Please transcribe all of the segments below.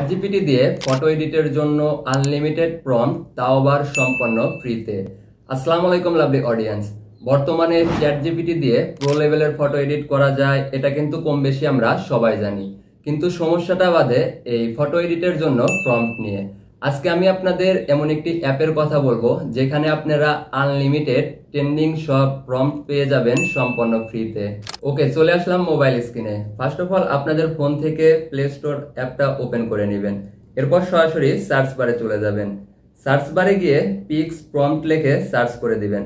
ChatGPT দিয়ে photo এডিটের জন্য unlimited prompt, তাও আবার সম্পূর্ণ ফ্রিতে। আসসালামু আলাইকুম লাভলি অডিয়েন্স। বর্তমানে চ্যাটজিপিটি দিয়ে প্রো লেভেলের ফটো এডিট করা যায়, এটা কিন্তু কম বেশি আমরা সবাই জানি। কিন্তু সমস্যাটা বাধে এই ফটো এডিটের জন্য প্রম্পট নিয়ে। আজকে আমি আপনাদের এমন একটি অ্যাপের কথা বলবো যেখানে আপনারা আনলিমিটেড ট্রেন্ডিং সব প্রম্পট পেয়ে যাবেন সম্পূর্ণ ফ্রিতে। ওকে, চলে আসলাম মোবাইল স্ক্রিনে। ফার্স্ট অফ অল আপনাদের ফোন থেকে প্লে স্টোর অ্যাপটা ওপেন করে নেবেন। এরপর সরাসরি সার্চ বারে চলে যাবেন। সার্চ বারে গিয়ে পিক্স প্রম্পট লিখে সার্চ করে দিবেন।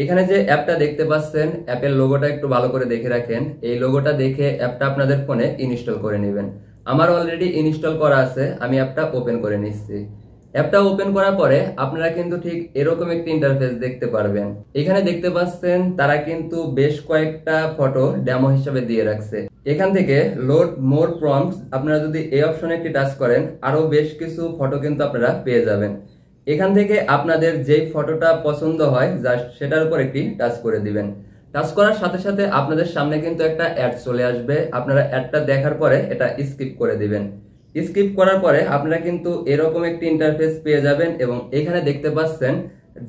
এখানে যে অ্যাপটা দেখতে পাচ্ছেন, অ্যাপের লোগোটা একটু ভালো করে দেখে রাখেন। এই লোগোটা দেখে অ্যাপটা আপনাদের ফোনে ইনস্টল করে নেবেন। আমার অলরেডি ইনস্টল করা আছে, আমি অ্যাপটা ওপেন করে নিচ্ছি। অ্যাপটা ওপেন করার পরে আপনারা কিন্তু ঠিক এরকম একটি ইন্টারফেস দেখতে পারবেন। এখানে দেখতে পাচ্ছেন তারা কিন্তু বেশ কয়েকটা ফটো ডেমো হিসেবে দিয়ে রাখছে। এখান থেকে লোড মোর প্রম্পটস আপনারা যদি এই অপশনে একটি টাচ করেন, আরো বেশ কিছু ফটো কিন্তু আপনারা পেয়ে যাবেন। এখান থেকে আপনাদের যেই ফটোটা পছন্দ হয় জাস্ট সেটার উপর একটি টাচ করে দিবেন। টাচ করার সাথে সাথে আপনাদের সামনে কিন্তু একটা অ্যাড চলে আসবে। আপনারা অ্যাডটা দেখার পরে এটা স্কিপ করে দিবেন। স্কিপ করার পরে আপনারা কিন্তু এরকম একটি ইন্টারফেস পেয়ে যাবেন এবং এখানে দেখতে পাচ্ছেন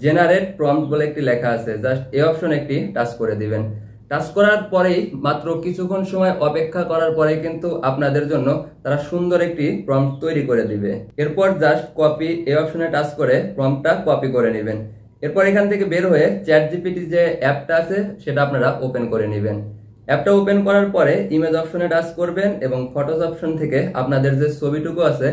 জেনারেট প্রম্পট বলে একটি লেখা আছে। জাস্ট এই অপশনে একটি টাচ করে দিবেন। টাচ করার পরেই মাত্র কিছুক্ষণ সময় অপেক্ষা করার পরে কিন্তু আপনাদের জন্য তারা সুন্দর একটি প্রম্পট তৈরি করে দিবে। এরপর জাস্ট কপি এই অপশনে টাচ করে প্রম্পটটা কপি করে নেবেন। এরপর এখান থেকে বের হয়ে চ্যাটজিপিটি যে অ্যাপটা আছে সেটা আপনারা ওপেন করে নেবেন। অ্যাপটা ওপেন করার পরে ইমেজ অপশনে টাচ করবেন এবং ফটোজ অপশন থেকে আপনাদের যে ছবিটুকু আছে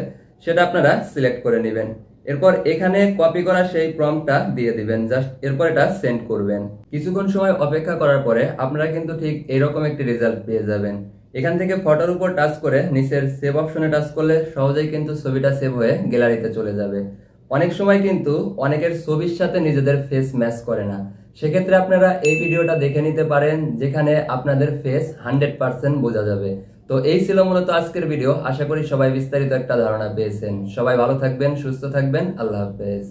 সেটা আপনারা সিলেক্ট করে নেবেন। এরপর এখানে কপি করা সেই প্রম্পটটা দিয়ে দিবেন। জাস্ট এরপর এটা সেন্ড করবেন। কিছুক্ষণ সময় অপেক্ষা করার পরে আপনারা কিন্তু ঠিক এরকম একটি রেজাল্ট পেয়ে যাবেন। এখান থেকে ফটোর উপর টাচ করে নিচের সেভ অপশনে টাচ করলে সহজেই কিন্তু ছবিটা সেভ হয়ে গ্যালারিতে চলে যাবে। অনেক সময় কিন্তু অনেকের ছবির সাথে নিজেদের ফেস ম্যাচ করে না, সেক্ষেত্রে আপনারা এই ভিডিওটা দেখে নিতে পারেন যেখানে আপনাদের ফেস 100% বোঝা যাবে। তো এই ছিল মূলত আজকের ভিডিও। আশা করি সবাই বিস্তারিত একটা ধারণা পেয়েছেন। সবাই ভালো থাকবেন, সুস্থ থাকবেন। আল্লাহ হাফেজ।